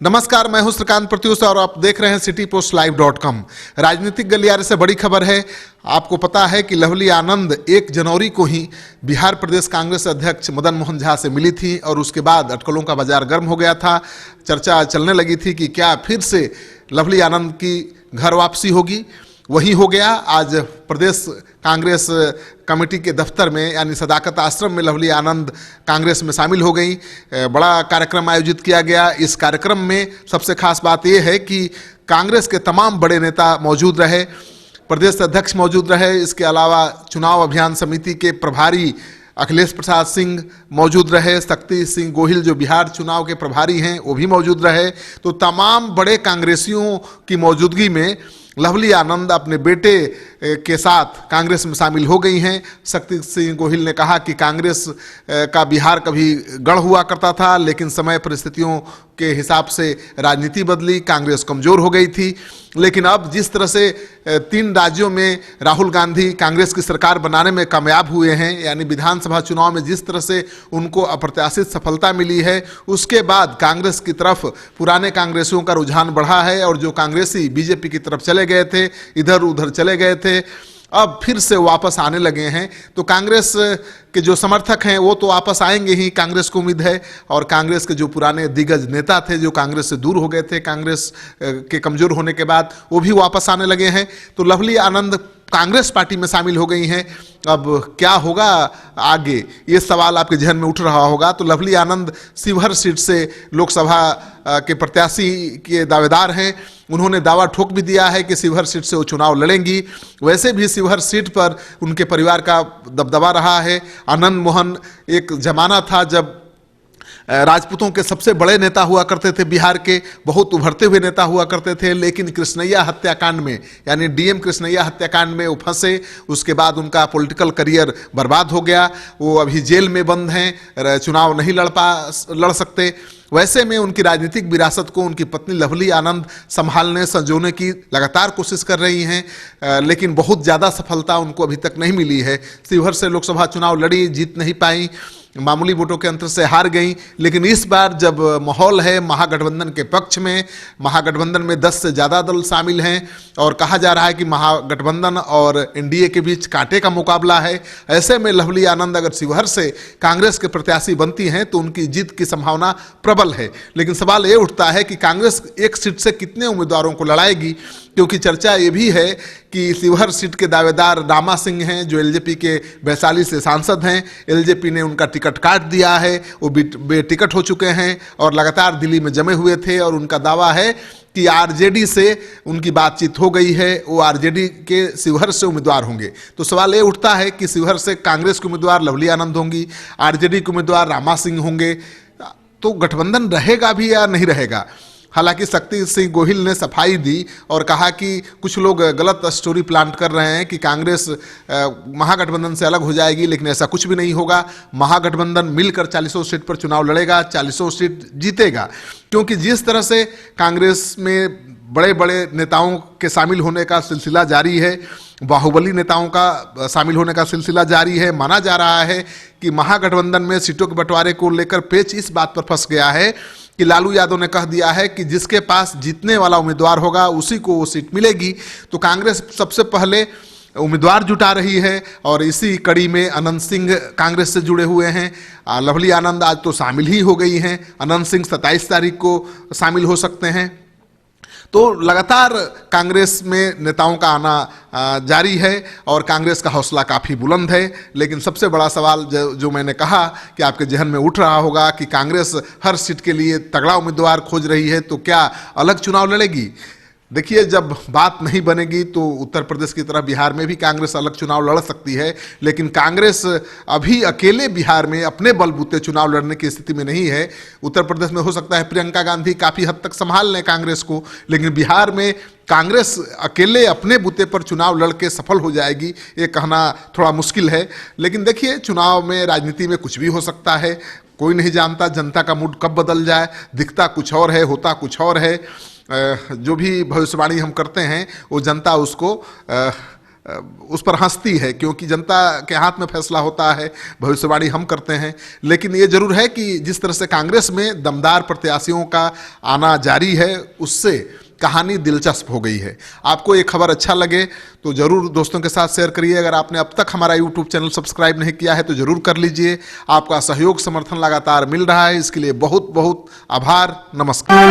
नमस्कार, मैं हूं श्रीकांत प्रत्युष और आप देख रहे हैं citypostlive.com। राजनीतिक गलियारे से बड़ी खबर है। आपको पता है कि लवली आनंद 1 जनवरी को ही बिहार प्रदेश कांग्रेस अध्यक्ष मदन मोहन झा से मिली थी और उसके बाद अटकलों का बाजार गर्म हो गया था। चर्चा चलने लगी थी कि क्या फिर से लवली आनंद की घर वापसी होगी। वही हो गया। आज प्रदेश कांग्रेस कमेटी के दफ्तर में यानी सदाकत आश्रम में लवली आनंद कांग्रेस में शामिल हो गई। बड़ा कार्यक्रम आयोजित किया गया। इस कार्यक्रम में सबसे खास बात यह है कि कांग्रेस के तमाम बड़े नेता मौजूद रहे, प्रदेश अध्यक्ष मौजूद रहे। इसके अलावा चुनाव अभियान समिति के प्रभारी अखिलेश प्रसाद सिंह मौजूद रहे, शक्ति सिंह गोहिल जो बिहार चुनाव के प्रभारी हैं वो भी मौजूद रहे। तो तमाम बड़े कांग्रेसियों की मौजूदगी में लवली आनंद अपने बेटे के साथ कांग्रेस में शामिल हो गई हैं। शक्ति सिंह गोहिल ने कहा कि कांग्रेस का बिहार कभी गढ़ हुआ करता था, लेकिन समय परिस्थितियों के हिसाब से राजनीति बदली, कांग्रेस कमज़ोर हो गई थी। लेकिन अब जिस तरह से 3 राज्यों में राहुल गांधी कांग्रेस की सरकार बनाने में कामयाब हुए हैं, यानी विधानसभा चुनाव में जिस तरह से उनको अप्रत्याशित सफलता मिली है, उसके बाद कांग्रेस की तरफ पुराने कांग्रेसियों का रुझान बढ़ा है और जो कांग्रेसी बीजेपी की तरफ चले गए थे, इधर उधर चले गए थे, अब फिर से वापस आने लगे हैं। तो कांग्रेस के जो समर्थक हैं वो तो वापस आएंगे ही, कांग्रेस को उम्मीद है। और कांग्रेस के जो पुराने दिग्गज नेता थे जो कांग्रेस से दूर हो गए थे कांग्रेस के कमज़ोर होने के बाद, वो भी वापस आने लगे हैं। तो लवली आनंद कांग्रेस पार्टी में शामिल हो गई हैं। अब क्या होगा आगे, ये सवाल आपके जहन में उठ रहा होगा। तो लवली आनंद शिवहर सीट से लोकसभा के प्रत्याशी के दावेदार हैं। उन्होंने दावा ठोक भी दिया है कि शिवहर सीट से वो चुनाव लड़ेंगी। वैसे भी शिवहर सीट पर उनके परिवार का दबदबा रहा है। आनंद मोहन एक जमाना था जब राजपूतों के सबसे बड़े नेता हुआ करते थे, बिहार के बहुत उभरते हुए नेता हुआ करते थे। लेकिन कृष्णैया हत्याकांड में, यानी डीएम कृष्णैया हत्याकांड में वो फंसे। उसके बाद उनका पॉलिटिकल करियर बर्बाद हो गया। वो अभी जेल में बंद हैं, चुनाव नहीं लड़ सकते। वैसे में उनकी राजनीतिक विरासत को उनकी पत्नी लवली आनंद संभालने संजोने की लगातार कोशिश कर रही हैं, लेकिन बहुत ज़्यादा सफलता उनको अभी तक नहीं मिली है। शिवहर से लोकसभा चुनाव लड़ी, जीत नहीं पाई, मामूली वोटों के अंतर से हार गई। लेकिन इस बार जब माहौल है महागठबंधन के पक्ष में, महागठबंधन में 10 से ज़्यादा दल शामिल हैं और कहा जा रहा है कि महागठबंधन और एनडीए के बीच कांटे का मुकाबला है। ऐसे में लवली आनंद अगर शिवहर से कांग्रेस के प्रत्याशी बनती हैं तो उनकी जीत की संभावना प्रबल है। लेकिन सवाल ये उठता है कि कांग्रेस एक सीट से कितने उम्मीदवारों को लड़ाएगी, क्योंकि चर्चा ये भी है कि शिवहर सीट के दावेदार रामा सिंह हैं जो एलजेपी के वैशाली से सांसद हैं। एलजेपी ने उनका टिकट काट दिया है, वो बेटिकट हो चुके हैं और लगातार दिल्ली में जमे हुए थे। और उनका दावा है कि आरजेडी से उनकी बातचीत हो गई है, वो आरजेडी के शिवहर से उम्मीदवार होंगे। तो सवाल ये उठता है कि शिवहर से कांग्रेस के उम्मीदवार लवली आनंद होंगी, आरजेडी के उम्मीदवार रामा सिंह होंगे, तो गठबंधन रहेगा भी या नहीं रहेगा। हालांकि शक्ति सिंह गोहिल ने सफाई दी और कहा कि कुछ लोग गलत स्टोरी प्लांट कर रहे हैं कि कांग्रेस महागठबंधन से अलग हो जाएगी, लेकिन ऐसा कुछ भी नहीं होगा। महागठबंधन मिलकर 40 सीट पर चुनाव लड़ेगा, 40 सीट जीतेगा। क्योंकि जिस तरह से कांग्रेस में बड़े बड़े नेताओं के शामिल होने का सिलसिला जारी है, बाहुबली नेताओं का शामिल होने का सिलसिला जारी है, माना जा रहा है कि महागठबंधन में सीटों के बंटवारे को लेकर पेच इस बात पर फंस गया है कि लालू यादव ने कह दिया है कि जिसके पास जीतने वाला उम्मीदवार होगा उसी को वो सीट मिलेगी। तो कांग्रेस सबसे पहले उम्मीदवार जुटा रही है और इसी कड़ी में अनंत सिंह कांग्रेस से जुड़े हुए हैं। लवली आनंद आज तो शामिल ही हो गई हैं। अनंत सिंह 27 तारीख को शामिल हो सकते हैं। तो लगातार कांग्रेस में नेताओं का आना जारी है और कांग्रेस का हौसला काफ़ी बुलंद है। लेकिन सबसे बड़ा सवाल जो मैंने कहा कि आपके जहन में उठ रहा होगा कि कांग्रेस हर सीट के लिए तगड़ा उम्मीदवार खोज रही है, तो क्या अलग चुनाव लड़ेगी? देखिए, जब बात नहीं बनेगी तो उत्तर प्रदेश की तरह बिहार में भी कांग्रेस अलग चुनाव लड़ सकती है। लेकिन कांग्रेस अभी अकेले बिहार में अपने बलबूते चुनाव लड़ने की स्थिति में नहीं है। उत्तर प्रदेश में हो सकता है प्रियंका गांधी काफ़ी हद तक संभाल लें कांग्रेस को, लेकिन बिहार में कांग्रेस अकेले अपने बूते पर चुनाव लड़ के सफल हो जाएगी, ये कहना थोड़ा मुश्किल है। लेकिन देखिए, चुनाव में, राजनीति में कुछ भी हो सकता है, कोई नहीं जानता जनता का मूड कब बदल जाए। दिखता कुछ और है, होता कुछ और है। जो भी भविष्यवाणी हम करते हैं वो जनता उसको उस पर हंसती है, क्योंकि जनता के हाथ में फैसला होता है, भविष्यवाणी हम करते हैं। लेकिन ये जरूर है कि जिस तरह से कांग्रेस में दमदार प्रत्याशियों का आना जारी है, उससे कहानी दिलचस्प हो गई है। आपको ये खबर अच्छा लगे तो जरूर दोस्तों के साथ शेयर करिए। अगर आपने अब तक हमारा यूट्यूब चैनल सब्सक्राइब नहीं किया है तो जरूर कर लीजिए। आपका सहयोग समर्थन लगातार मिल रहा है, इसके लिए बहुत बहुत आभार। नमस्कार।